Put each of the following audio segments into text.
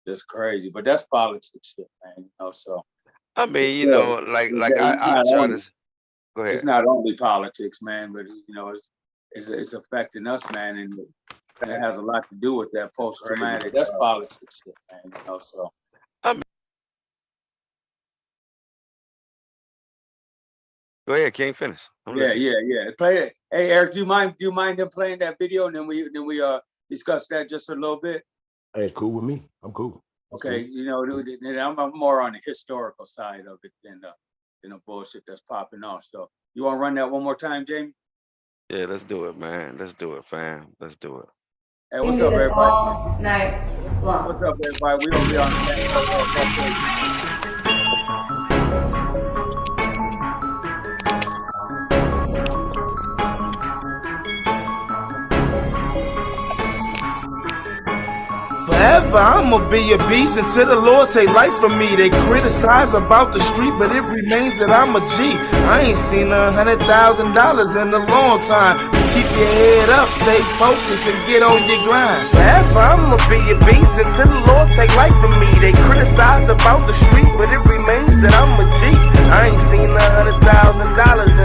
just crazy. But that's politics shit, man. You know, so I but mean, still, it's I not try only to go ahead. it's not only politics, man. But you know, it's affecting us, man, and it has a lot to do with that post traumatic. That's politics shit, man. You know, so. I mean, go ahead, King. Finish. I'm Yeah, listening. yeah, yeah. Play it. Hey, Eric, do you mind them playing that video and then we discuss that just a little bit? Hey, cool with me. I'm cool. That's Okay, cool. you know, I'm more on the historical side of it than the bullshit that's popping off. So you want to run that one more time, Jamie? Yeah, let's do it, man. Let's do it, fam. Let's do it. Hey, We can what's do up, this everybody? all night What's long. up, everybody? We over here on the Sankofa. Forever, I'ma be a beast until the Lord take life from me. They criticize about the street, but it remains that I'm a G. I ain't seen $100,000 in a long time. Just keep your head up, stay focused, and get on your grind. Forever, I'ma be a beast until the Lord take life from me. They criticize about the street, but it remains that I'm a G. I ain't seen $100,000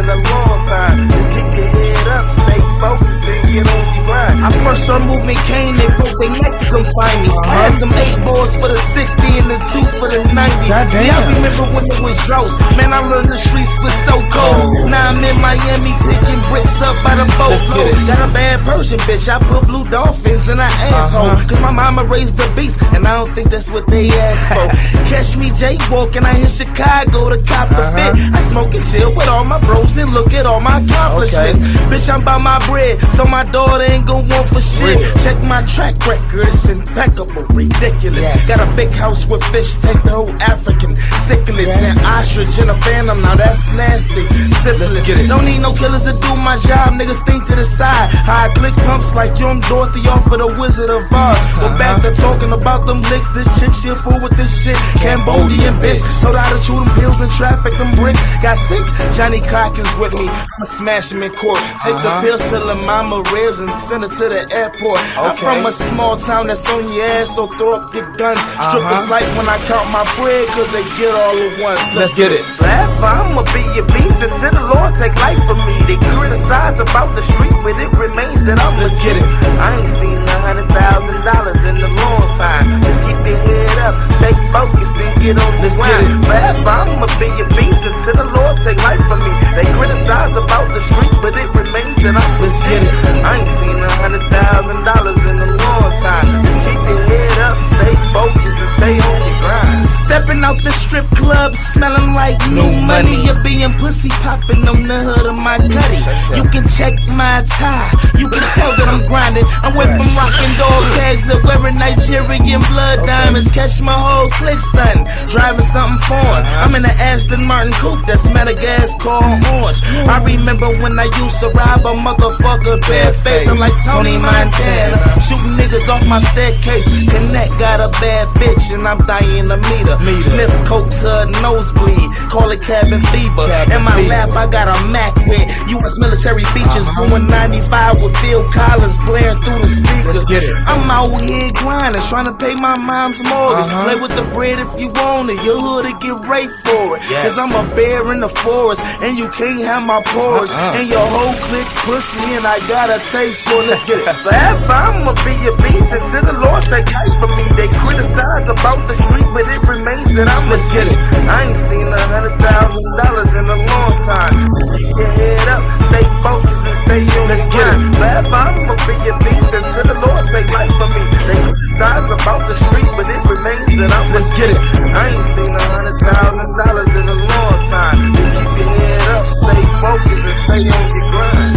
in a long time. Just keep your head up, stay focused, and get on your grind. I first saw movement came, they broke their neck to come find me. I had them 8 balls for the 60 and the 2 for the 90. See, I remember when it was droughts. Man, I learned the streets was so cold. Now I'm in Miami picking bricks up by the boatload. Got a bad Persian bitch, I put blue dolphins in her asshole. Cause my mama raised the beast, and I don't think that's what they asked for. Catch me jaywalking, I hit Chicago to cop the fit. I smoke and chill with all my bros and look at all my accomplishments. Bitch, I'm by my bread, so my daughter ain't gon' want for shit. Check my track record, it's impeccable, ridiculous. Got a big house with fish tank, the whole African syphilis and ostrich in a phantom. Now that's nasty. Syphilis. Don't need no killers to do my job. Niggas think to the side. High click pumps like Young Dorothy off of the Wizard of Oz. But back to talking about them licks. This chick shit fool with this shit. Cambodian bitch told her to chew them pills and traffic them bricks. Got 6 Johnny Cockers with me. I'ma smash him in court. Take the pills to the mama ribs and send her to the airport. I'm from a small town that's on your ass, so throw up your guns. Strippers like when I count my bread, cause they get all at once. Let's get it. Forever, I'ma be a beast until the Lord take life from me. They criticize about the street, but it remains that I'm Let's get it. I ain't seen $100,000 in a long time. Just keep your head up, stay focused, and get on the grind. Forever, I'ma be a beast until the Lord take life from me. They criticize about the street, but it remains that I'm Let's get it. I ain't seen $100,000 in a long time. Just keep your head up, stay focused, and stay on your grind. Stepping out the strip club, smelling like new money. You're being pussy popping on the hood of my cutty. You can check my tie, you can tell that I'm grinding. I went from rocking dog tags to wearing Nigerian blood diamonds. Catch my whole clique stunting, driving something foreign. I'm in the Aston Martin coupe that's Madagascar orange. I remember when I used to rob a motherfucker bareface. I'm like Tony Montana, shooting niggas off my staircase. Connect got a bad bitch and I'm dying to meet her. Sniff coke to a nosebleed, call it cabin fever. In my lap I got a Mac with U.S. military features. Going 95 with Phil Collins blaring through the speakers. I'm out here grinding, trying to pay my mom's mortgage. Play with the bread if you want it, your hood to get raped for it. Cause I'm a bear in the forest and you can't have my porridge. And your whole clique pussy and I got a taste for it. Let's get it. Forever I'ma be a beast until the Lord take life from me. They criticize about the street, but it remains that I'm Let's get it. I ain't seen $100,000 in a long time. Keep your head up, stay focused and stay on Let's your get grind. Forever I'ma be a beast until the Lord take life from me. They criticize about the street, but it remains that I'm Let's get it. I ain't seen $100,000 in a long time. Keep your head up, stay focused and stay on your grind.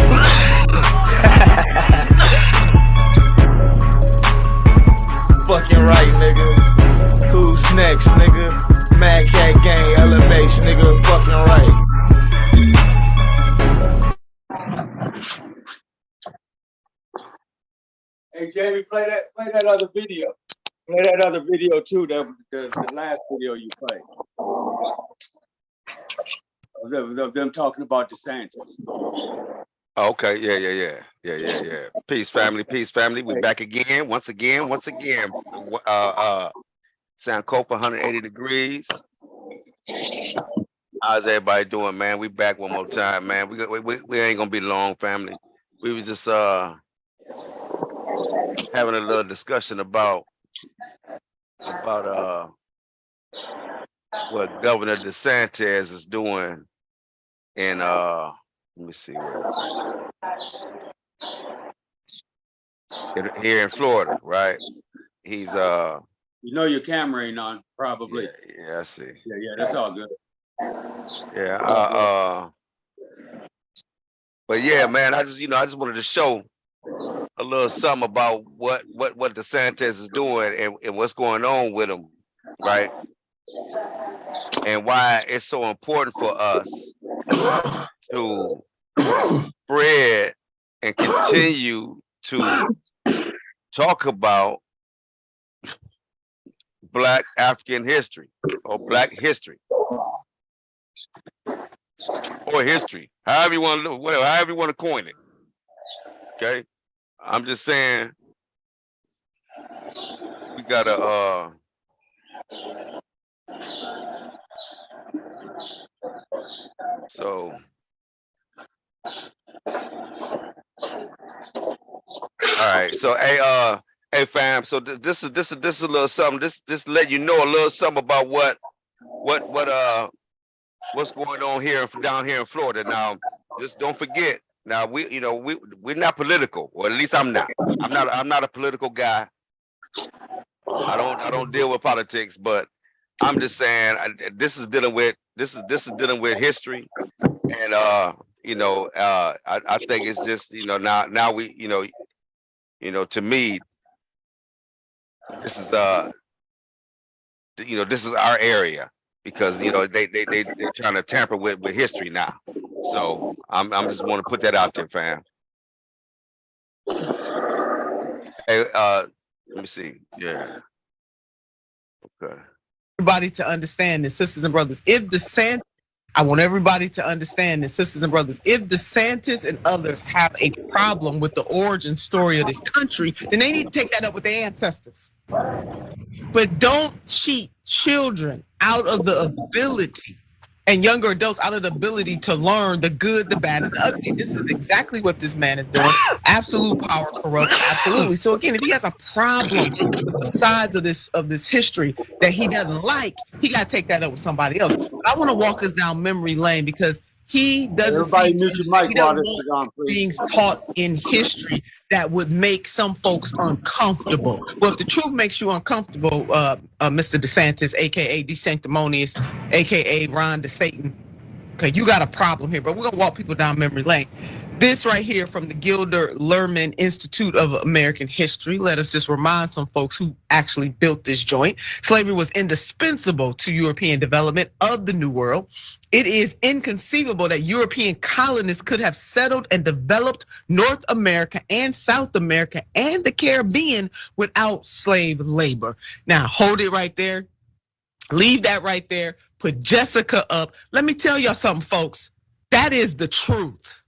Fucking right, nigga. Who's next, nigga? Mad Cat Gang, elevation, nigga. Fucking right. Hey, Jamie, play that other video. Play that other video too. The last video you played of them talking about DeSantis. Okay, yeah. Peace, family. We back again, once again. Sankofa, 180 degrees. How's everybody doing, man? We back one more time, man. We ain't gonna be long, family. We was just having a little discussion about what Governor DeSantis is doing in let me see here in Florida, right? He's You know your camera ain't on, probably. yeah, I see. Yeah, that's all good. Yeah, but yeah, man, I just wanted to show a little something about what DeSantis is doing and what's going on with him, right? And why it's so important for us to spread and continue to talk about Black African history or Black history or history, however you want to look, whatever, however you want to coin it. Okay, I'm just saying we gotta so all right, so hey fam, so this is a little something, this let you know a little something about what's going on here down here in Florida. Now, just don't forget. Now we're not political, or at least I'm not. I'm not a political guy. I don't deal with politics, but I'm just saying this is dealing with history, and I think it's just now we to me this is this is our area, because they're trying to tamper with history now. So I'm just want to put that out there, fam. Hey, let me see. Yeah. Okay. Everybody to understand this, sisters and brothers. I want everybody to understand this, sisters and brothers. If DeSantis and others have a problem with the origin story of this country, then they need to take that up with their ancestors. But don't cheat children out of the ability, and younger adults out of the ability, to learn the good, the bad, and the ugly. This is exactly what this man is doing. Absolute power corrupts, absolutely. So again, if he has a problem with the sides of this history that he doesn't like, he got to take that up with somebody else. But I want to walk us down memory lane, because he doesn't Everybody mute your mic while this is on, please. Things taught in history that would make some folks uncomfortable. Well, if the truth makes you uncomfortable, Mr. DeSantis, aka DeSanctimonious, aka Ron DeSatan, okay, you got a problem here. But we're gonna walk people down memory lane. This right here from the Gilder Lehrman Institute of American History. Let us just remind some folks who actually built this joint. Slavery was indispensable to European development of the New World. It is inconceivable that European colonists could have settled and developed North America and South America and the Caribbean without slave labor. Now, hold it right there. Leave that right there. Put Jessica up. Let me tell y'all something, folks. That is the truth.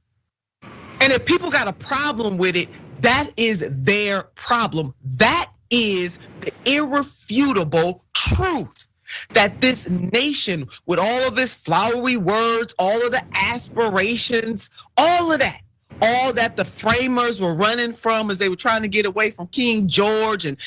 And if people got a problem with it, that is their problem. That is the irrefutable truth. That this nation, with all of its flowery words, all of the aspirations, all that the framers were running from as they were trying to get away from King George and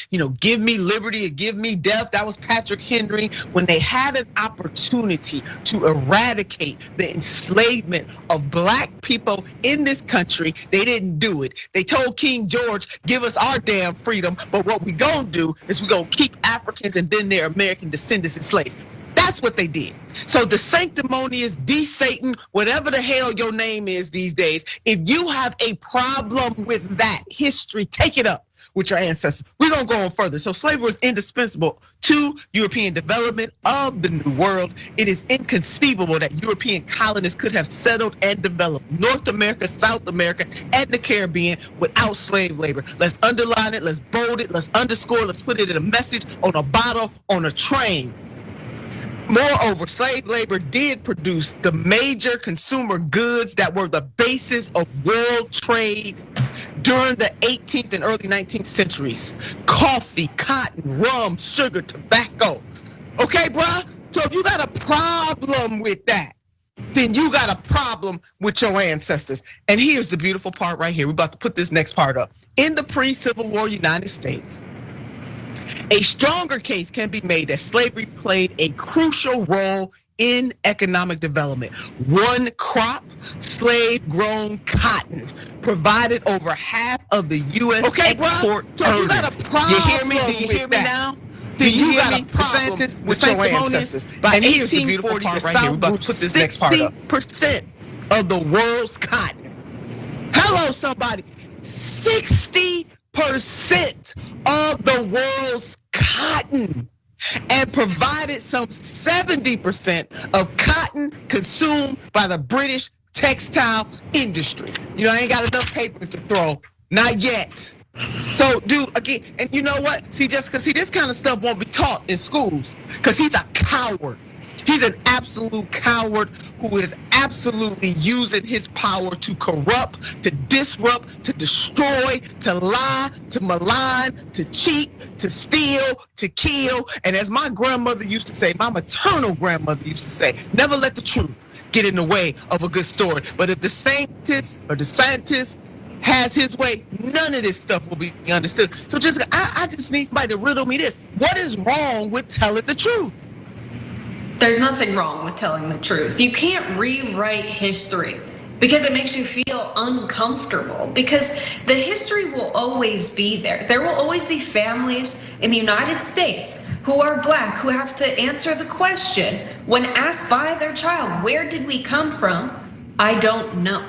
give me liberty or give me death. That was Patrick Henry. When they had an opportunity to eradicate the enslavement of Black people in this country, they didn't do it. They told King George, give us our damn freedom, but what we gonna do is we gonna keep Africans and then their American descendants enslaved. That's what they did. So the sanctimonious, Satan, whatever the hell your name is these days, if you have a problem with that history, take it up with your ancestors. We're gonna go on further. So slavery was indispensable to European development of the New World. It is inconceivable that European colonists could have settled and developed North America, South America, and the Caribbean without slave labor. Let's underline it, let's bold it, let's underscore, let's put it in a message, on a bottle, on a train. Moreover, slave labor did produce the major consumer goods that were the basis of world trade during the 18th and early 19th centuries. Coffee, cotton, rum, sugar, tobacco. Okay, bruh? So if you got a problem with that, then you got a problem with your ancestors. And here's the beautiful part right here. We're about to put this next part up. In the pre-Civil War United States, a stronger case can be made that slavery played a crucial role in economic development. One crop, slave-grown cotton, provided over half of the U.S. export earnings. So you got a problem. You hear me? Do you hear me now? Do you got a problem with your ancestors? And here's the beautiful part right here. We're about to put this next part up. 60% of the world's cotton. Hello, somebody. 60% of the world's cotton, and provided some 70% of cotton consumed by the British textile industry. You know, I ain't got enough papers to throw, not yet. So, dude, again, and you know what? See, Jessica, this kind of stuff won't be taught in schools because he's a coward. He's an absolute coward who is absolutely using his power to corrupt, to disrupt, to destroy, to lie, to malign, to cheat, to steal, to kill. And as my grandmother used to say, my maternal grandmother used to say, never let the truth get in the way of a good story. But if the scientist has his way, none of this stuff will be understood. So Jessica, I just need somebody to riddle me this. What is wrong with telling the truth? There's nothing wrong with telling the truth. You can't rewrite history because it makes you feel uncomfortable, because the history will always be there. There will always be families in the United States who are Black who have to answer the question when asked by their child, where did we come from? I don't know.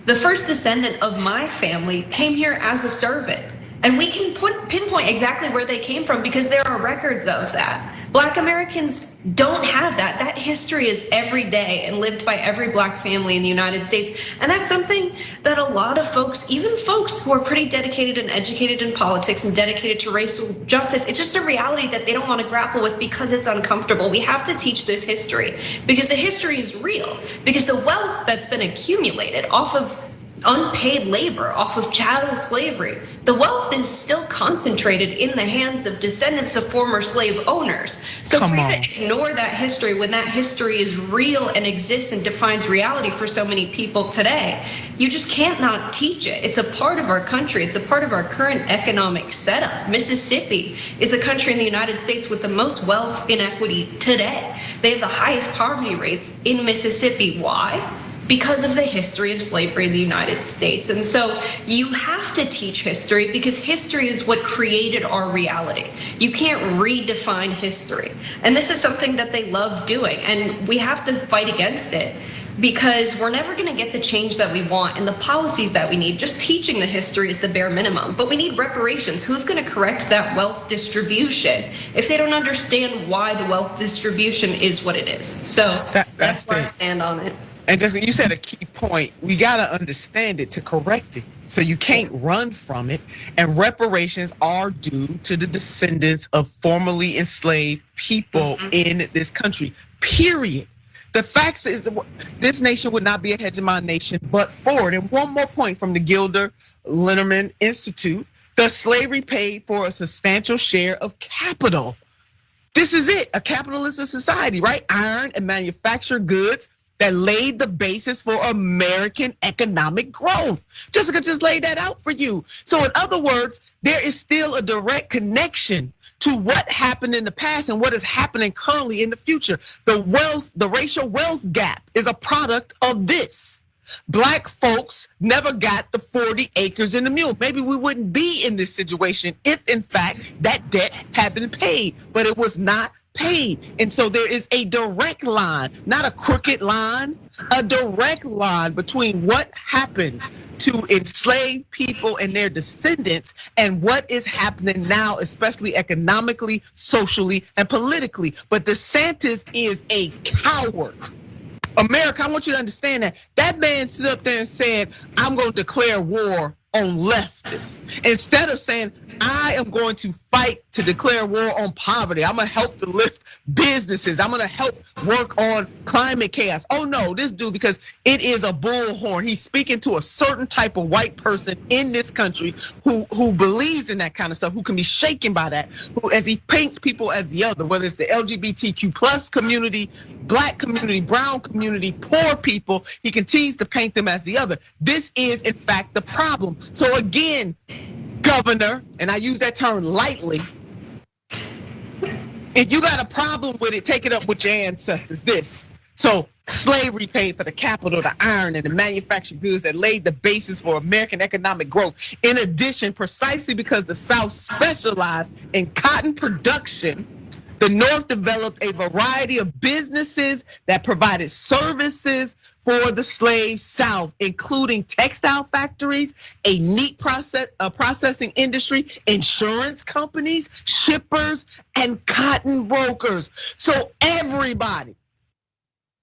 The first descendant of my family came here as a servant, and we can pinpoint exactly where they came from because there are records of that. Black Americans don't have that. That history is every day and lived by every Black family in the United States. And that's something that a lot of folks, even folks who are pretty dedicated and educated in politics and dedicated to racial justice, it's just a reality that they don't want to grapple with because it's uncomfortable. We have to teach this history because the history is real, because the wealth that's been accumulated off of unpaid labor, off of chattel slavery, the wealth is still concentrated in the hands of descendants of former slave owners. So for you to ignore that history when that history is real and exists and defines reality for so many people today, you just can't not teach it. It's a part of our country. It's a part of our current economic setup. Mississippi is the country in the United States with the most wealth inequity today. They have the highest poverty rates in Mississippi. Why? Because of the history of slavery in the United States. And so you have to teach history because history is what created our reality. You can't redefine history. And this is something that they love doing, and we have to fight against it because we're never gonna get the change that we want and the policies that we need. Just teaching the history is the bare minimum, but we need reparations. Who's gonna correct that wealth distribution if they don't understand why the wealth distribution is what it is? So that's where I stand on it. And just you said a key point, we gotta understand it to correct it. So you can't run from it. And reparations are due to the descendants of formerly enslaved people in this country, period. The fact is, this nation would not be a hegemon nation but for it. And one more point from the Gilder Linneman Institute, the slavery paid for a substantial share of capital. This is it, a capitalist society, right? Iron and manufactured goods that laid the basis for American economic growth. Jessica just laid that out for you. So in other words, there is still a direct connection to what happened in the past and what is happening currently in the future. The racial wealth gap is a product of this. Black folks never got the 40 acres and a mule. Maybe we wouldn't be in this situation if in fact that debt had been paid, but it was not paid. And so there is a direct line, not a crooked line, a direct line between what happened to enslaved people and their descendants and what is happening now, especially economically, socially, and politically. But DeSantis is a coward. America, I want you to understand that. That man stood up there and said, I'm gonna declare war on leftists. Instead of saying, I am going to fight to declare war on poverty. I'm gonna help to lift businesses. I'm gonna help work on climate chaos. Oh no, this dude, because it is a bullhorn. He's speaking to a certain type of white person in this country who believes in that kind of stuff, who can be shaken by that, who, as he paints people as the other, whether it's the LGBTQ plus community, black community, brown community, poor people, he continues to paint them as the other. This is in fact the problem. So again, Governor, and I use that term lightly, if you got a problem with it, take it up with your ancestors. So slavery paid for the capital, the iron, and the manufactured goods that laid the basis for American economic growth. In addition, precisely because the South specialized in cotton production, the North developed a variety of businesses that provided services for the slave South, including textile factories, a meat processing industry, insurance companies, shippers, and cotton brokers. So everybody,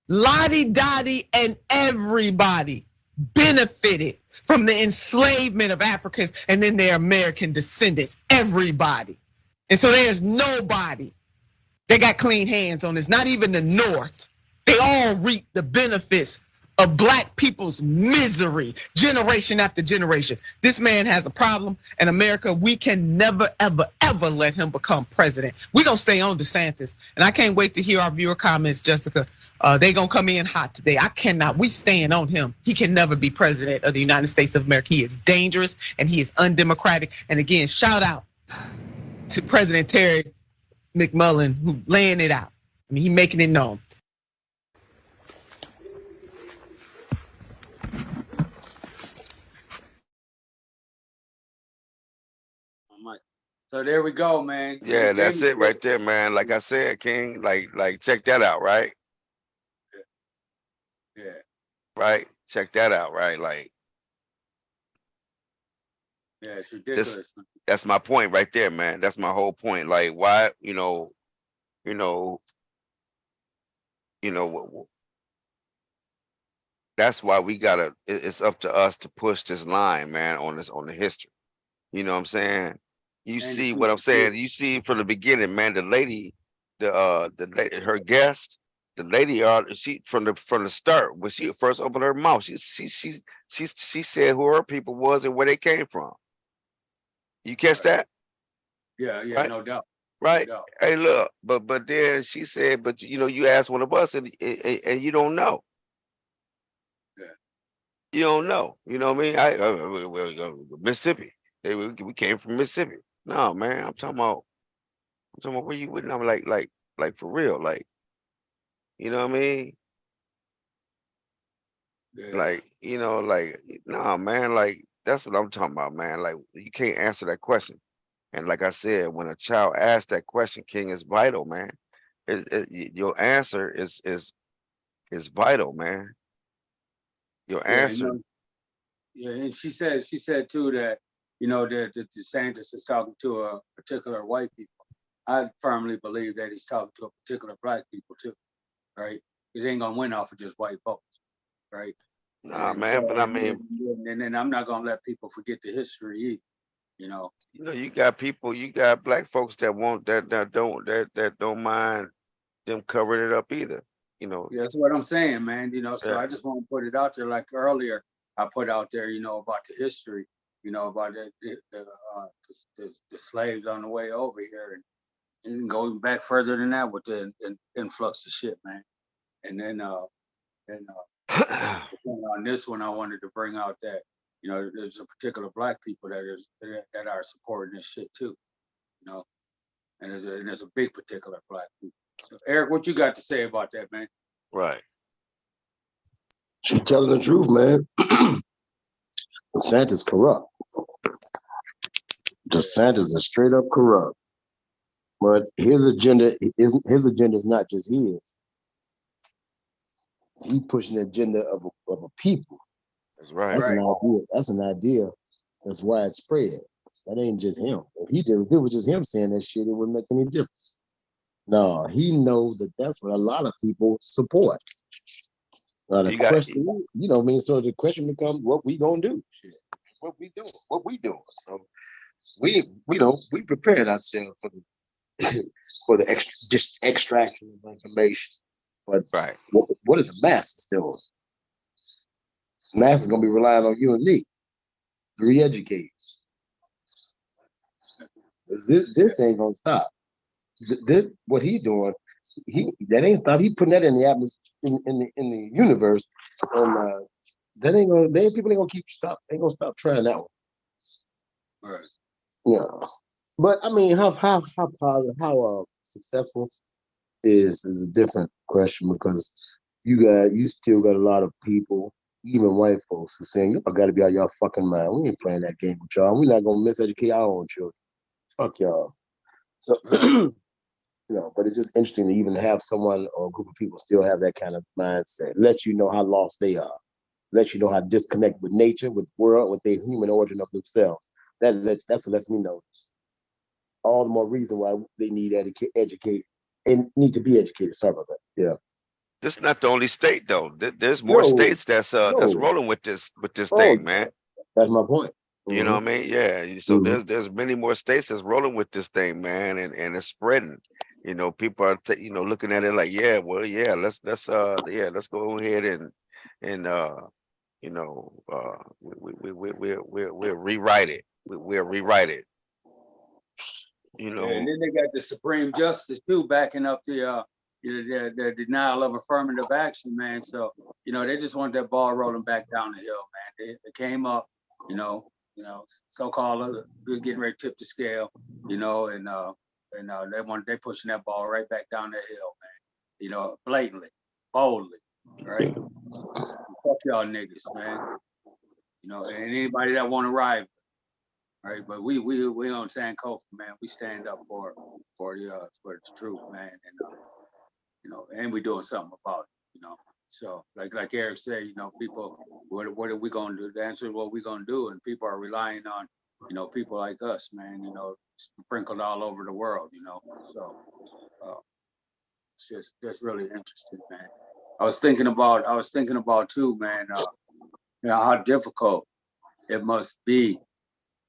Lottie Dottie and everybody benefited from the enslavement of Africans and then their American descendants, everybody. And so there's nobody that got clean hands on this, not even the North. They all reap the benefits of black people's misery, generation after generation. This man has a problem, and America, we can never, ever, ever let him become president. We're gonna stay on DeSantis, and I can't wait to hear our viewer comments, Jessica. They gonna come in hot today. I cannot, we staying on him. He can never be president of the United States of America. He is dangerous and he is undemocratic. And again, shout out to President Terry McMullen, who laying it out. I mean, he making it known. So there we go, man. Yeah, that's it right there, man. Like I said, King, like check that out, right? Yeah. Right? Check that out, right? Like, Yeah, it's ridiculous. that's my point right there, man. That's my whole point. Like, why, that's why we gotta, it's up to us to push this line, man, on the history. You know what I'm saying? You see what I'm saying? You see from the beginning, man, the lady, her guest, the lady, she from the start, when she first opened her mouth, she said who her people was and where they came from. You catch that? Yeah, right? No doubt. Right? No doubt. Hey, look, but then she said, but you asked one of us and you don't know. Yeah. You don't know. You know what I mean? Mississippi. We came from Mississippi. No, man, I'm talking about where you with. I'm like for real, like, you know what I mean? Yeah. Like, nah, man, like that's what I'm talking about, man. Like, you can't answer that question. And like I said, when a child asks that question, King, is vital, man. Your answer is vital, man. Your answer. Yeah, and she said too that that DeSantis is talking to a particular white people. I firmly believe that he's talking to a particular black people too, right? It ain't gonna win off of just white folks, right? Nah, And man, so, but I mean, and then I'm not gonna let people forget the history either, you know. you got people, you got black folks that won't that don't mind them covering it up either. Yeah, that's what I'm saying, man. So Yeah. I just want to put it out there. Like earlier, I put out there, about the history, about the slaves on the way over here, and going back further than that with the influx of shit, man. And then on this one, I wanted to bring out that there's a particular black people that are supporting this shit too, and there's a big particular black people. So Eric, what you got to say about that, man? Right. She telling the truth, man. DeSantis corrupt. DeSantis is straight up corrupt. But his agenda is not just his. He pushing the agenda of a people. That's right. That's an idea. That's an idea that's widespread. That ain't just him. If it was just him saying that shit, it wouldn't make any difference. No, he knows that that's what a lot of people support. The question, So the question becomes, what we gonna do? what we doing, what we doing. So we prepared ourselves for the for the just extraction of information. But Right. what is the masses doing? Masses gonna be relying on you and me to re-educate. This ain't gonna stop. This what he doing. That ain't stop. He putting that in the atmosphere in the universe, and that ain't gonna. People ain't gonna Ain't gonna stop trying that one. Right. Yeah. But I mean, how positive, how successful is a different question, because you still got a lot of people, even white folks, who saying y'all got to be out y'all fucking mind. We ain't playing that game with y'all. We're not gonna miseducate our own children. Fuck y'all. So but it's just interesting to even have someone or a group of people still have that kind of mindset. Let you know how lost they are. Let you know how disconnected with nature, with the world, with the human origin of themselves. That's what lets me know. All the more reason why they need educate and need to be educated. Sorry about that. Yeah. This is not the only state though. There's more No, states that's no. rolling with this Oh, thing, man. that's my point. You know Mm-hmm. what I mean? Yeah. So Mm-hmm. there's many more states that's rolling with this thing, man, and it's spreading. You know, people are looking at it like, yeah, well, yeah, let's go ahead and we'll rewrite it. We'll rewrite it. You Yeah, and know, then they got the Supreme Justice too backing up the denial of affirmative action, man. So they just want that ball rolling back down the hill, man. They came up, so-called getting ready to tip the scale, and they pushing that ball right back down the hill, man. Blatantly, boldly, right? Fuck y'all niggas, man. And anybody that want to ride. Right, but we on Sankofa, man. We stand up for the truth, man, and and we doing something about it, So like Eric said, people, what are we gonna do? The answer is what we gonna do, and people are relying on, people like us, man. Sprinkled all over the world, So it's just really interesting, man. I was thinking about too, man. How difficult it must be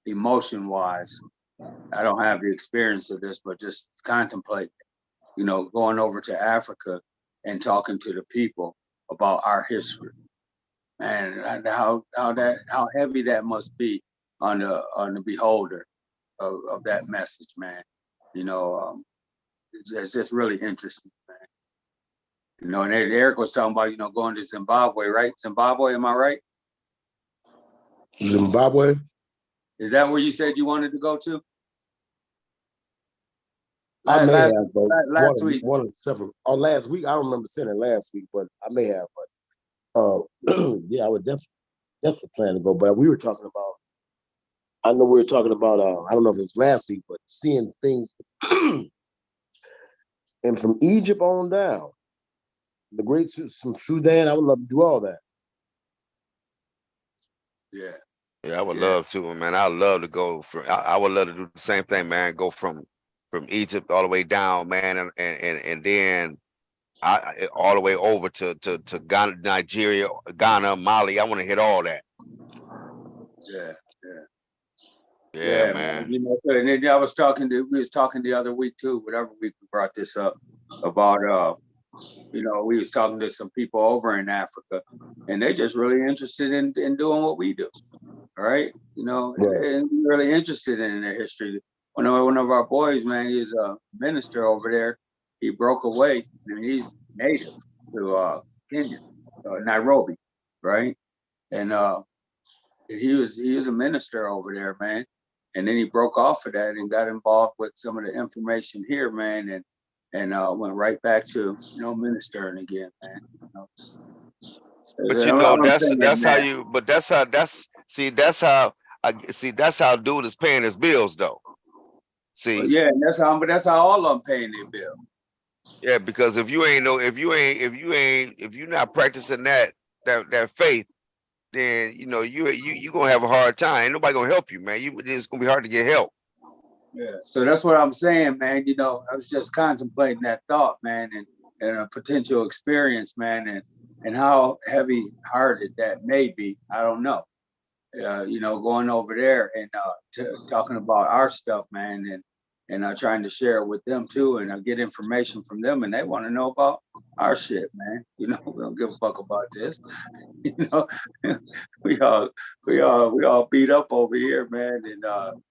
emotion wise. I don't have the experience of this, but just contemplate, going over to Africa and talking to the people about our history, and how heavy that must be on the beholder of that message, man. It's just really interesting, man. And Eric was talking about, going to Zimbabwe, right? Zimbabwe, am I right? Zimbabwe. Is that where you said you wanted to go to? I may Last have, but last week. one of several. Or last week, I don't remember saying it last week, but I may have. But yeah, I would definitely plan to go. But we were talking about. I know we were talking about. I don't know if it was last week, but seeing things, and from Egypt on down, the great from Sudan, I would love to do all that. Yeah. yeah, I would Yeah. love to, man. I'd love to go I would love to do the same thing, man. Go from Egypt all the way down, man, and then all the way over to Ghana, Nigeria, Ghana, Mali. I want to hit all that. Yeah. Yeah. Yeah, Yeah, man. man. And then we was talking the other week too, whatever week we brought this up about, we was talking to some people over in Africa, and they just really interested in doing what we do. All right. Right. And really interested in their history. One of our boys, man, he's a minister over there. He broke away, and he's native to Kenya, Nairobi, right? And he was a minister over there, man. And then he broke off of that and got involved with some of the information here, man, and went right back to ministering again, man. But I'm saying, that's how man. you. But that's how dude is paying his bills though. But See, yeah, and that's how all of them paying their bill. yeah, because if if you're not practicing that faith, then you gonna have a hard time. Ain't nobody gonna help you, man. It's gonna be hard to get help. Yeah. So that's what I'm saying, man. I was just contemplating that thought, man, and a potential experience, man, and how heavy hearted that may be. I don't know. you know, going over there and talking about our stuff, man, and trying to share it with them too, and get information from them, and they want to know about our shit, man. You know, we don't give a fuck about this. You know, we all we all beat up over here, man, and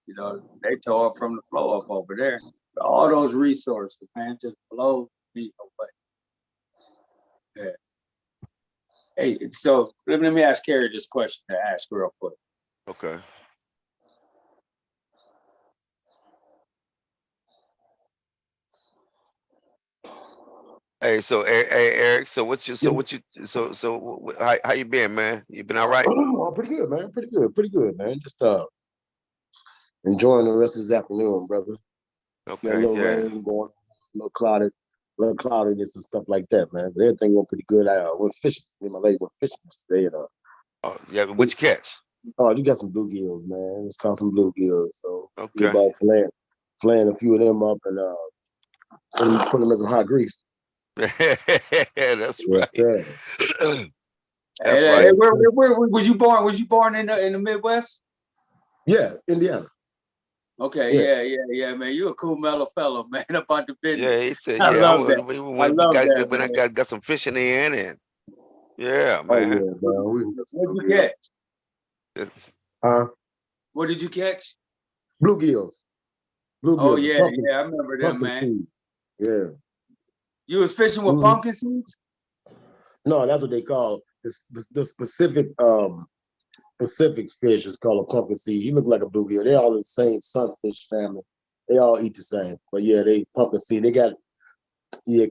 you know, they tore up from the flow up over there. All those resources, man, just blow me away. Yeah. Hey, so let me ask Carrie this question to ask real quick. Okay. Hey, so hey, Eric, so how you been, man? You been all right? Oh, pretty good, man. Pretty good, man. Just enjoying the rest of this afternoon, brother. Got a Okay, little yeah. rain going, a little cloudiness and stuff like that, man. But everything went pretty good. I went fishing. Me and my lady went fishing yesterday, and Oh, yeah, what you catch? you got some bluegills, man. It's called some bluegills. So we Okay. about flaying a few of them up and put them in some hot grease. That's Yes, right. sir. That's Hey, right. where was you born? Was you born in the Midwest? Yeah, Indiana. Okay, Yeah. yeah, man. You a cool mellow fellow, man, about the Yeah, business. he said, I yeah, love that. I we love got that, good when I man. got some fishing in, and yeah, Oh man. yeah, man. We What'd you catch? It's- What did you catch? bluegills. Oh Bluegills and yeah, I remember them, pumpkin man. seeds. Yeah. You was fishing with Mhm. pumpkin seeds? No, that's what they call the specific Pacific fish is called a pumpkin seed. He look like a bluegill. They all the same sunfish family. They all eat the same. But yeah, they pumpkin seed. They got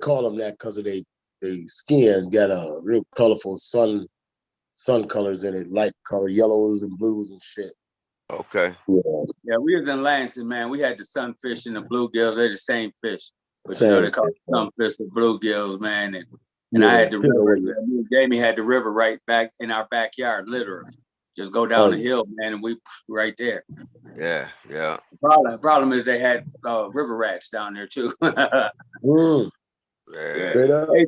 call them that because of they skins got a real colorful sun colors in it, light color, yellows and blues and shit. okay. Yeah, Yeah, we was in Lansing, man. We had the sunfish and the bluegills. They're the same fish, but you know same they call fish, it man. sunfish and bluegills, man. And I Yeah, had the feel river. away. Me and Jamie had the river right back in our backyard, literally. Just go down Oh, the hill, man, and we right there. Yeah, yeah. Problem is they had river rats down there too. mm, Yeah. straight up. Hey,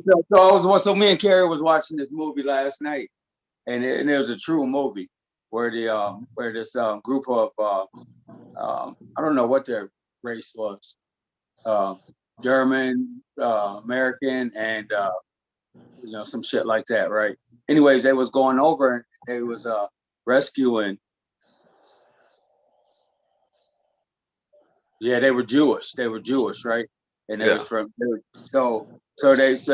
so me and Carrie was watching this movie last night, and it was a true movie where this group of I don't know what their race was, German, American, and you know, some shit like that, right? Anyways, they was going over and they was rescuing. Yeah, they were Jewish. They were Jewish, right? And they Yeah. was so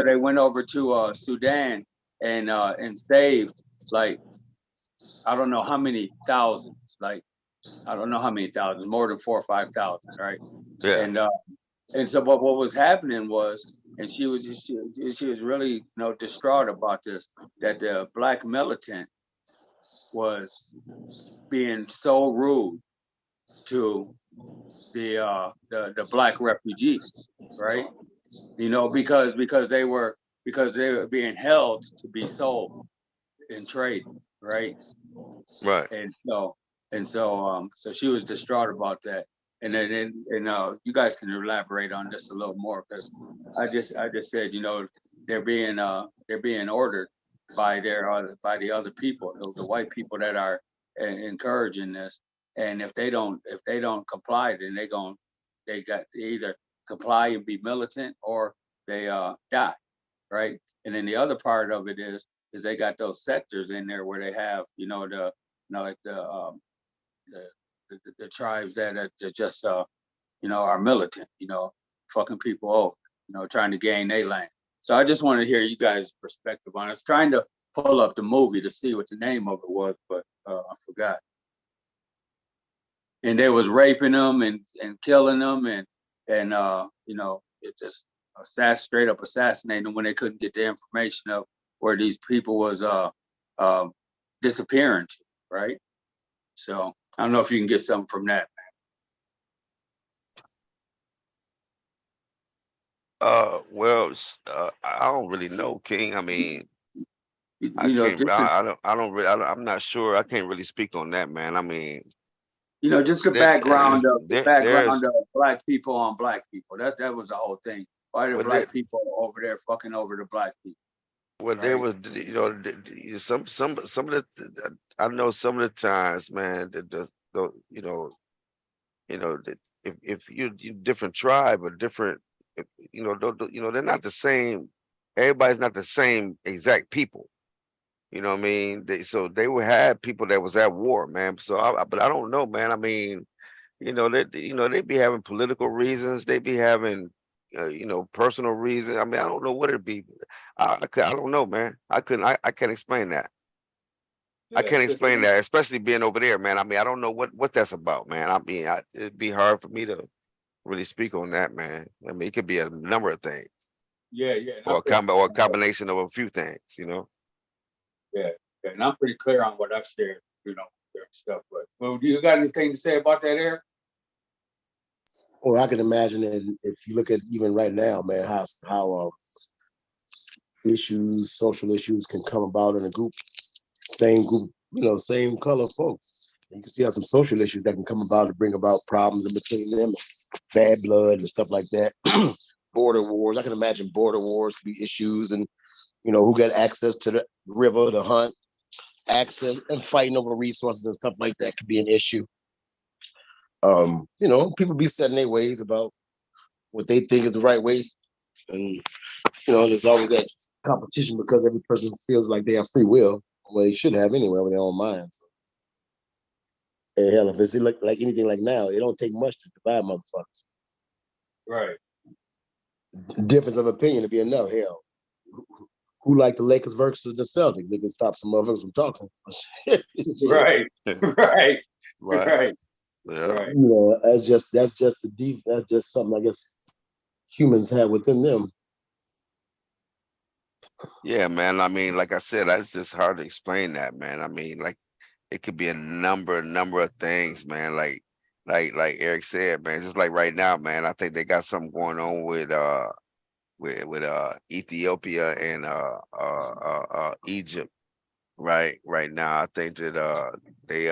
they went over to Sudan and saved, like, I don't know how many thousands, like I don't know how many thousands, more than 4 or 5,000, right? Yeah. And so what was happening was, and she was really, you know, distraught about this, that the black militant was being so rude to the black refugees, right? You know, because they were being held to be sold in trade, right? Right. So she was distraught about that. You guys can elaborate on this a little more, because I just said, you know, they're being ordered by by the other people, the white people that are encouraging this. And if they don't comply, then they either comply and be militant, or they die, right? And then the other part of it is they got those sectors in there where they have, you know, like the tribes that are just you know, are militant, you know, fucking people over, you know, trying to gain their land. So I just wanted to hear you guys' perspective on it. I was trying to pull up the movie to see what the name of it was, but I forgot. And they was raping them and killing them, and you know, it just straight up assassinating them when they couldn't get the information of where these people was uh disappearing to, right? So I don't know if you can get something from that. Well, I don't really know, King. I mean, I You know, can't. just I don't really. I'm not sure. I can't really speak on that, man. I mean, you know, just there, the there's, background of black people on black people. That was the whole thing. Why are the but there, black people over there fucking over the black people? Well, there right? was, some of the, I know some of the times, man, that the, that if you different tribe or different, they're not the same. Everybody's not the same exact people. You know what I mean? So they would have people that was at war, man. But I don't know, man. I mean, they be having political reasons. They be having, personal reasons. I mean, I don't know what it'd be. I don't know, man. I can't explain that. I Yeah, can't sister. explain that, especially being over there, man. I mean, I don't know what that's about, man. I mean, it'd be hard for me to really speak on that, man. I mean, it could be a number of things, Yeah, yeah. And or I'm pretty or a clear on combination of a few things, yeah, yeah, and I'm pretty clear on what I shared, their stuff. But well, do you got anything to say about that, Eric? Or I can imagine that if you look at even right now, man, how issues, social issues can come about in a group, same color folks. And you can still have some social issues that can come about to bring about problems in between them, bad blood and stuff like that. Border wars. I can imagine border wars could be issues, and who got access to the river to hunt, access and fighting over resources and stuff like that could be an issue. People be setting their ways about what they think is the right way, and there's always that competition because every person feels like they have free will. Well, they should have anyway with their own minds. And hell, if it's like anything like now, it don't take much to divide motherfuckers. Right. Difference of opinion to be enough. Hell, who like the Lakers versus the Celtics? They can stop some motherfuckers from talking. Right. know. Right. Right. Right. Yeah. Right. That's just the deep. That's just something I guess humans have within them. Yeah, man. I mean, like I said, it's just hard to explain that, man. I mean, like it could be a number of things, man. Like Eric said, man. Just like right now, man. I think they got something going on with Ethiopia and Egypt right now. I think that they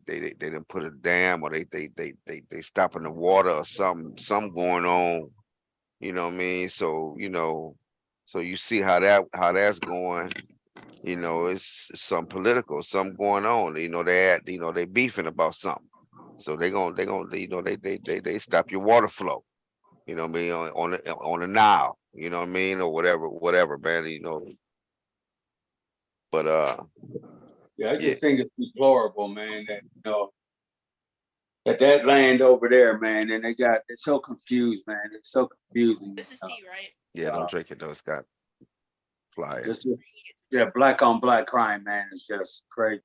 they didn't put a dam, or they stopping the water, or some going on. You know what I mean? So you see how that's going. It's some political, some going on. They beefing about something. So they they stop your water flow. You know what I mean, on the Nile. You know what I mean, or whatever, man. But Yeah, I yeah, just think it's deplorable, man, that that land over there, man, and they're so confused, man. It's so confusing. yeah. Uh, Don't drink it though. It's got flying. just yeah, black on black crime, man. It's just crazy.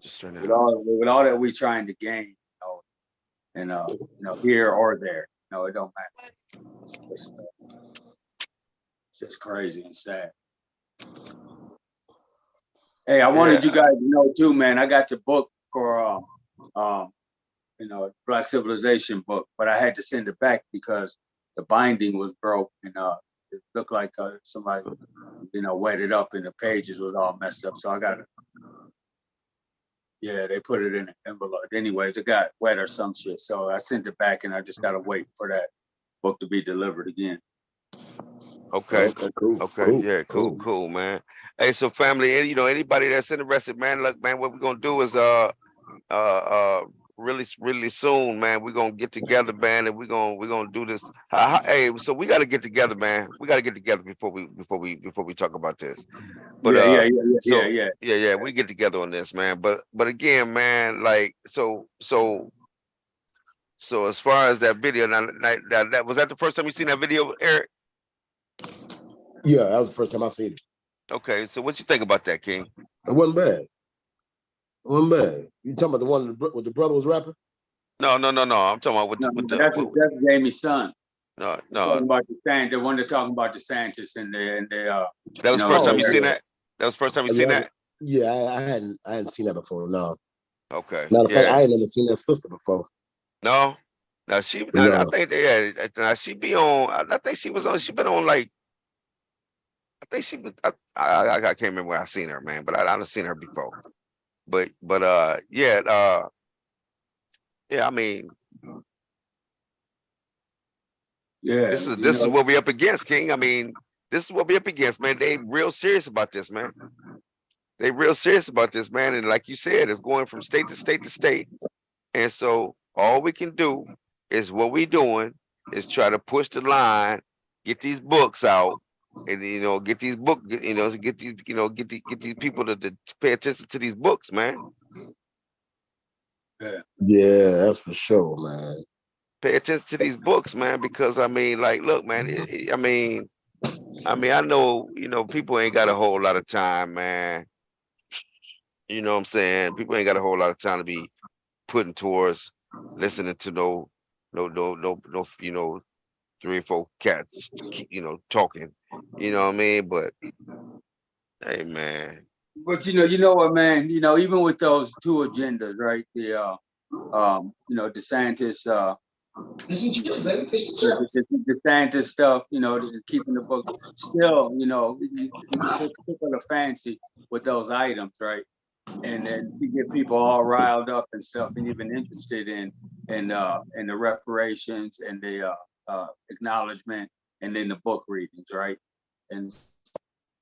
Just turn it With on. all that we trying to gain, and here or there, it don't matter. It's just crazy and sad. Hey, I wanted you Yeah, guys to know too, man. I got the book for Black Civilization book, but I had to send it back because the binding was broke and it looked like somebody wet it up and the pages was all messed up. So I got it. Yeah, they put it in an envelope. Anyways, it got wet or some shit. So I sent it back and I just gotta wait for that book to be delivered again. okay. Okay, cool, Okay, yeah, cool, man. Hey, so family, anybody that's interested, man, look, man, what we're gonna do is really soon, man, we're gonna get together, man, and we're gonna do this. Hey, so we gotta get together, man. We gotta get together before we talk about this. But Yeah, yeah, yeah, yeah, so yeah, yeah, we get together on this, man. But again, man, like so as far as that video, now that was that the first time you seen that video, Eric? Yeah, that was the first time I seen it. Okay, so what you think about that, King? It wasn't bad. It wasn't bad. You talking about the one with the brother was rapping? No. I'm talking about No, with the that's Jamie's son. no. Talking about the one they're talking about DeSantis and That was the first Oh time you yeah, seen that. That was the first time you yeah, seen that. I hadn't seen that before. No, Okay, matter of fact, yeah. I had never seen that sister before. No, now I No, think now she be on. I think she was on. She been on like. I think she was. I can't remember where I seen her, man. But I done seen her before. But yeah yeah. I mean, yeah, this is what we up against, King. I mean, this is what we're up against, man. They real serious about this, man. They real serious about this, man. And like you said, it's going from state to state to state. And so all we can do is what we doing is try to push the line, get these books out, and get these get these get these people to pay attention to these books, man. Yeah, that's for sure, man. Pay attention to these books, man, because I mean, like, look, man, I know, people ain't got a whole lot of time, man. You know what I'm saying? People ain't got a whole lot of time to be putting towards listening to no, 3 or 4 cats, talking. You know what I mean? But hey, man. But you know what, man? Even with those two agendas, right? The DeSantis, the DeSantis stuff, keeping the book. Still, you took a fancy with those items, right? And then you get people all riled up and stuff, and even interested in the reparations and the acknowledgement, and then the book readings, right? And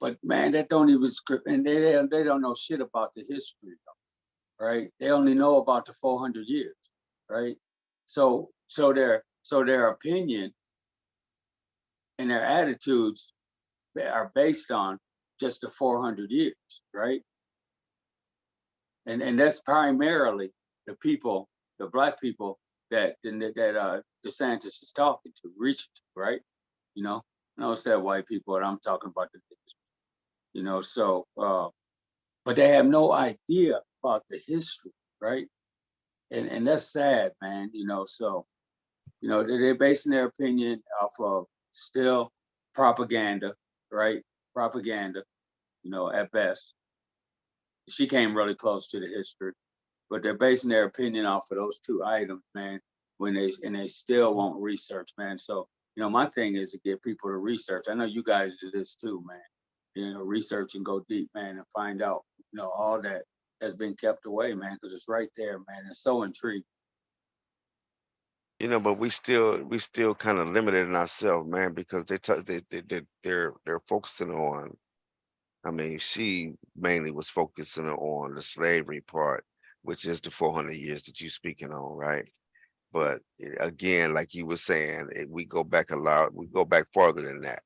but man, that don't even script, and they don't know shit about the history, right? They only know about the 400 years, right? So their opinion and their attitudes are based on just the 400 years, right? And that's primarily the people, the Black people that DeSantis is talking to, reaching to, right? I don't say white people, and I'm talking about the, so, but they have no idea about the history, right? And that's sad, man, so, they're basing their opinion off of still propaganda, right? Propaganda, at best. She came really close to the history, but they're basing their opinion off of those two items, man, and they still won't research, man. So, my thing is to get people to research. I know you guys do this too, man. Research and go deep, man, and find out, all that has been kept away, man, because it's right there, man. It's so intriguing. But we still kind of limited in ourselves, man, because they're focusing on. I mean, she mainly was focusing on the slavery part, which is the 400 years that you're speaking on, right? But again, like you were saying, we go back a lot. We go back farther than that.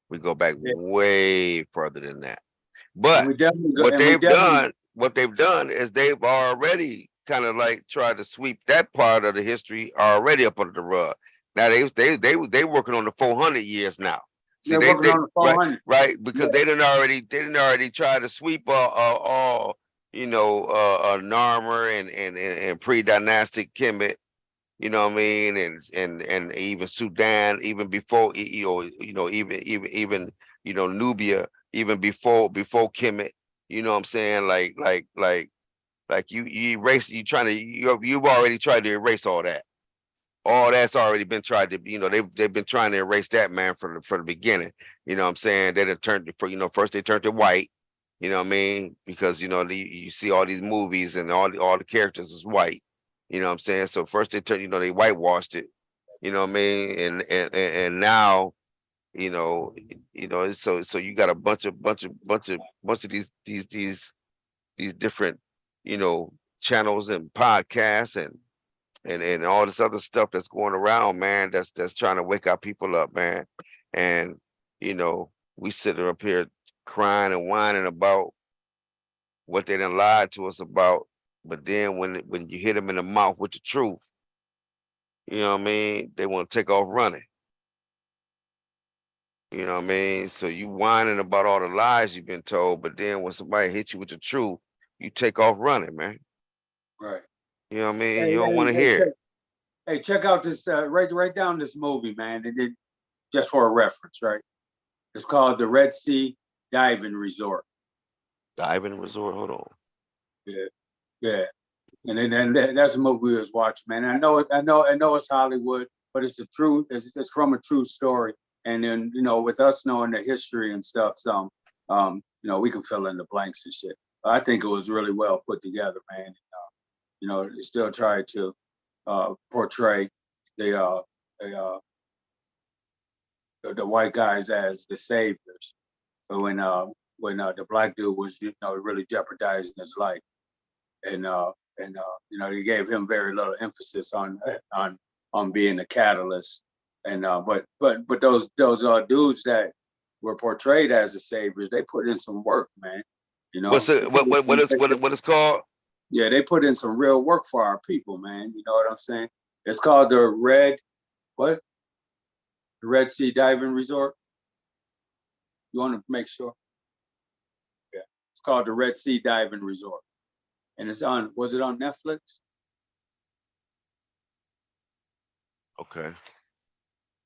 We go back Yeah. way further than that. And But we definitely go, what and we they've definitely, done, what they've done is they've already kind of like tried to sweep that part of the history already up under the rug. Now they working on the 400 years now. See, they're working they on the 400. right because Yeah, they didn't already try to sweep all Narmer and pre-dynastic Kemet. You know what I mean, and even Sudan, even before even Nubia, even before Kemet. You know what I'm saying? Like you erase you trying to you've already tried to erase all that. All that's already been tried to they've been trying to erase that, man, from the beginning. You know what I'm saying? They done turned for first they turned to white. You know what I mean? Because you see all these movies and all the characters is white. You know what I'm saying? So first they turned they whitewashed it. You know what I mean? And now so you got a bunch of these different you know channels and podcasts and all this other stuff that's going around, man, that's trying to wake our people up, man. And we sitting up here crying and whining about what they done lied to us about. But then when you hit them in the mouth with the truth, you know what I mean, they want to take off running. You know what I mean? So you whining about all the lies you've been told, but then when somebody hits you with the truth, you take off running, man. right. You know what I mean? Hey, You don't hey, want to hey, hear check, it. hey, check out this, write down this movie, man, and then just for a reference, right? It's called The Red Sea Diving Resort. Diving resort, hold on. Yeah, yeah. And then that's a movie we was watching, man. I know it's Hollywood, but it's it's from a true story. And then, with us knowing the history and stuff, we can fill in the blanks and shit. But I think it was really well put together, man. They still tried to portray the the white guys as the saviors. But when the black dude was, really jeopardizing his life, and they gave him very little emphasis on being the catalyst. And but those dudes that were portrayed as the saviors, they put in some work, man. What's it, what is called? Yeah, they put in some real work for our people, man. You know what I'm saying? It's called the Red Sea Diving Resort. You want to make sure? Yeah, it's called the Red Sea Diving Resort, and was it on Netflix? Okay.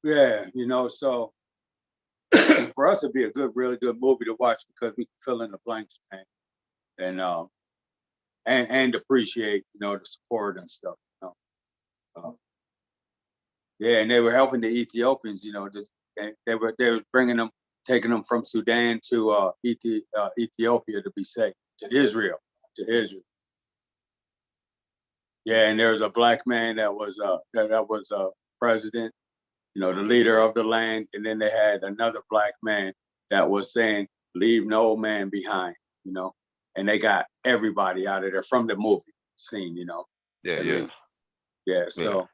Yeah, so for us, it'd be a really good movie to watch because we can fill in the blanks, man, and appreciate, the support and stuff. Yeah, and they were helping the Ethiopians. They were taking them from Sudan to Ethiopia to be safe, to Israel. Yeah, and there was a black man that was president, the leader of the land, and then they had another black man that was saying, "Leave no man behind," and they got everybody out of there from the movie scene, Yeah, so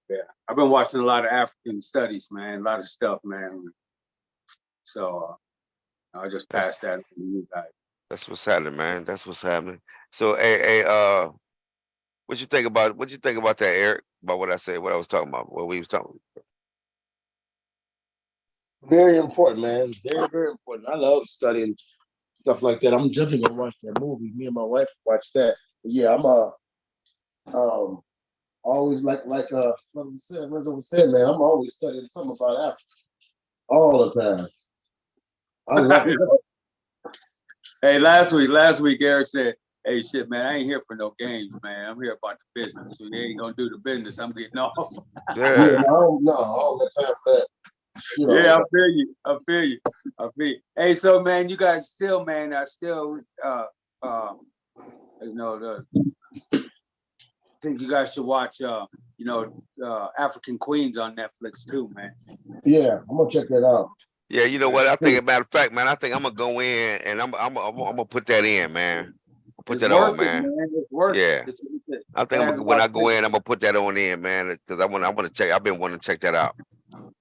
yeah, I've been watching a lot of African studies, man, a lot of stuff, man. So I just passed that to you guys. That's what's happening, man. That's what's happening. So, what you think about that, Eric? About what I said, what I was talking about, what we was talking about. Very important, man. Very, very important. I love studying stuff like that. I'm definitely gonna watch that movie. Me and my wife watch that. But yeah, I'm always like Renzo said, man. I'm always studying something about Africa all the time. I love it. Hey, last week, Eric said, "Hey, shit, man, I ain't here for no games, man. I'm here about the business. So they ain't gonna do the business. I'm getting off." Yeah. I don't got time for that. Yeah, I feel you. Hey, so man, you guys still, man, I think you guys should watch, African Queens on Netflix too, man. Yeah, I'm gonna check that out. Yeah, you know what? I think, matter of fact, man, I think I'm gonna go in and I'm gonna put that in, man. Put that on, man. It's worth Yeah. it. I think when I go in, I'm gonna put that on in, man, because I want to check. I've been wanting to check that out.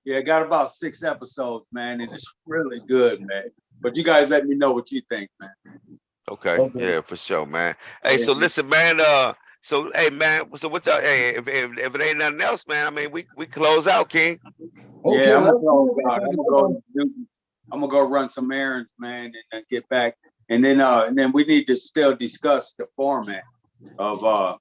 Yeah, it got about 6 episodes, man, and it's really good, man. But you guys let me know what you think, man. Okay. Yeah, for sure, man. Hey, so listen, man. So hey, man. So what's up? Hey, if it ain't nothing else, man. I mean, we close out, King. Okay, Yeah, I'm gonna go run some errands, man, and then get back. And then we need to still discuss the format of how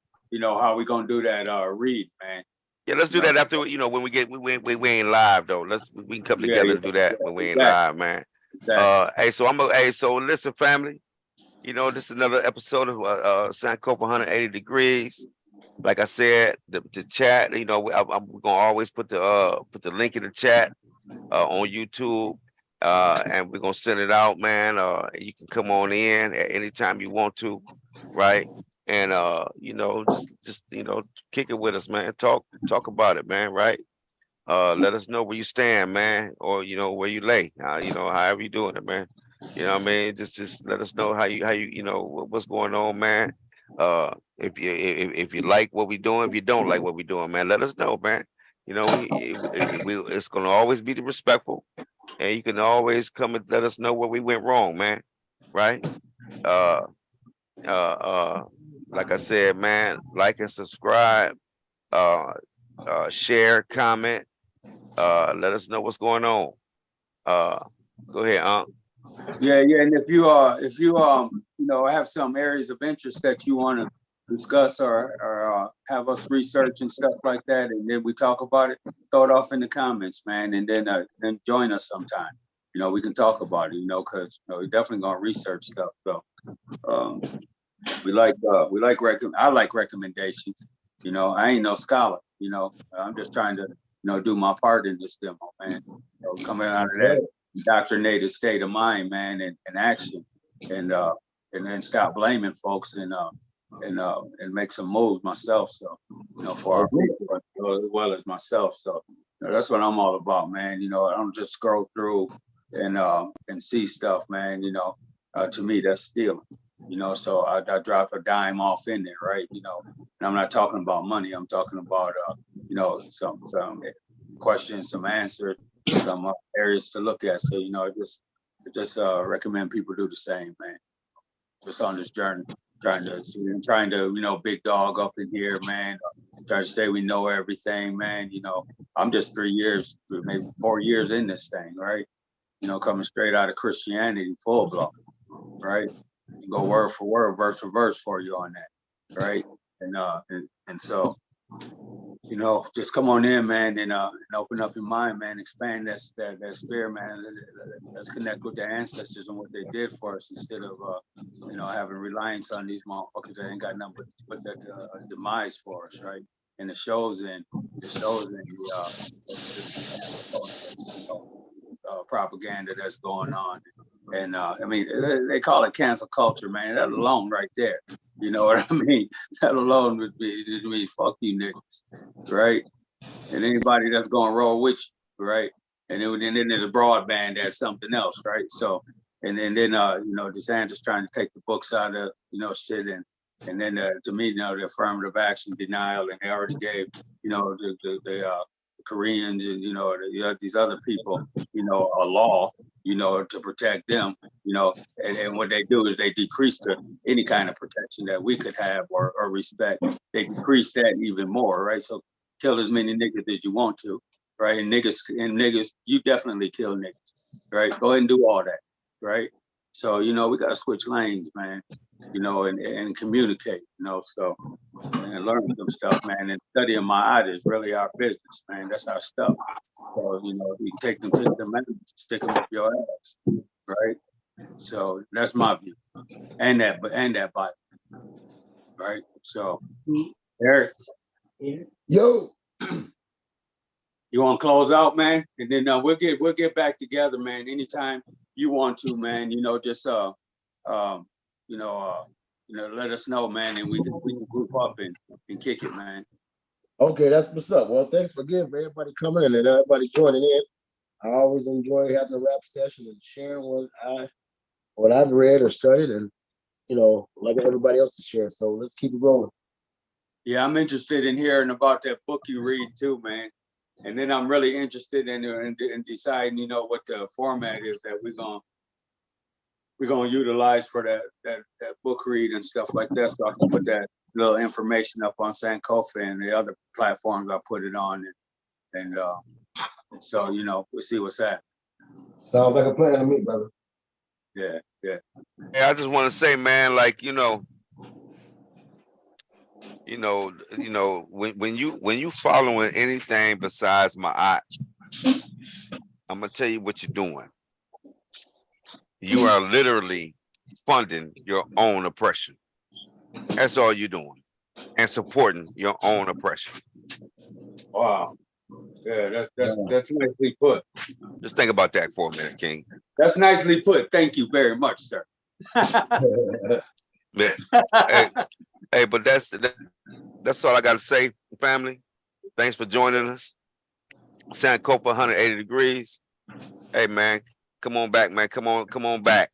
we gonna do that read, man. Yeah, let's do that after when we ain't live though. We can come together and do that when we ain't live, man. Exactly. So listen, family. This is another episode of Sankofa 180 Degrees. Like I said, the chat. I'm gonna always put the link in the chat on YouTube, and we're gonna send it out, man. You can come on in at any time you want to, right? And just kick it with us, man. Talk about it, man. Right? Let us know where you stand, man, or where you lay. However you doing it, man. You know what I mean? Just let us know how you what's going on, man. If you like what we doing, if you don't like what we doing, man, let us know, man. It's gonna always be the respectful, and you can always come and let us know where we went wrong, man. Right? Uh, like I said, man, like and subscribe, share, comment, let us know what's going on. Go ahead, Yeah, and if you have some areas of interest that you want to discuss or have us research and stuff like that, and then we talk about it, throw it off in the comments, man, and then join us sometime. We can talk about it, because we're definitely gonna research stuff. So I like recommendations. I ain't no scholar. I'm just trying to do my part in this demo, man. Coming out of that indoctrinated state of mind, man, and action, and then stop blaming folks and make some moves myself. So for our people as well as myself. So That's what I'm all about, man. You know, I don't just scroll through and see stuff, man. You know, to me that's stealing. You know, so I drop a dime off in there, right? You know, and I'm not talking about money. I'm talking about you know, some questions, some answers, some areas to look at. So you know, just recommend people do the same, man. Just on this journey, trying to, you know, big dog up in here, man. Trying to say we know everything, man. You know, I'm just 3 years, maybe 4 years in this thing, right? You know, coming straight out of Christianity, full blown, right? Go word for word, verse for verse for you on that, right? And so, you know, just come on in, man, and open up your mind, man. Expand that spirit, man. Let's connect with the ancestors and what they did for us instead of you know, having reliance on these motherfuckers that ain't got nothing but that demise for us, right? And it shows in propaganda that's going on. And I mean, they call it cancel culture, man. That alone right there. You know what I mean? That alone would be fuck you niggas, right? And anybody that's gonna roll with you, right? And then there's a broadband, that's something else, right? So and then you know, DeSantis trying to take the books out of, you know, shit, and then to me, you know, the affirmative action denial, and they already gave, you know, the Koreans and, you know, these other people, you know, a law, you know, to protect them, you know, and what they do is they decrease any kind of protection that we could have or respect. They decrease that even more, right? So kill as many niggas as you want to, right? And niggas, you definitely kill niggas, right? Go ahead and do all that, right? So, you know, we gotta switch lanes, man, you know, and communicate, you know, so and learn some stuff, man. And studying my art is really our business, man. That's our stuff. So, you know, you take them to the man, stick them up your ass, right? So that's my view. And that Bible, right? So Eric, Yo, you want to close out, man? And then we'll get back together, man. Anytime you want to, man. You know, just you know, let us know, man, and we can group up and kick it, man. okay, that's what's up. Well, thanks for everybody coming in and everybody joining in. I always enjoy having a rap session and sharing what I've read or studied, and you know, like everybody else to share. So let's keep it rolling. Yeah, I'm interested in hearing about that book you read too, man. And then I'm really interested in deciding, you know, what the format is that we're gonna utilize for that book read and stuff like that. So I can put that little information up on Sankofa and the other platforms I put it on, and so, you know, we'll see what's that. Sounds like a plan to me, brother. Yeah. Hey, I just want to say, man, like, you know, when you following anything besides my eye, I'm gonna tell you what you're doing. You are literally funding your own oppression. That's all you're doing, and supporting your own oppression. Wow. Yeah, that's nicely put. Just think about that for a minute, King. That's nicely put. Thank you very much, sir. Hey, but that's all I got to say, family. Thanks for joining us. Sankofa 180 degrees. Hey, man, come on back, man. Come on back.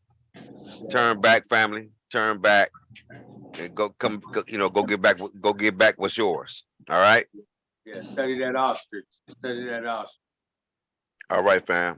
Turn back, family. Turn back. And go get back what's yours. All right. Yeah, study that ostrich. Study that ostrich. All right, fam.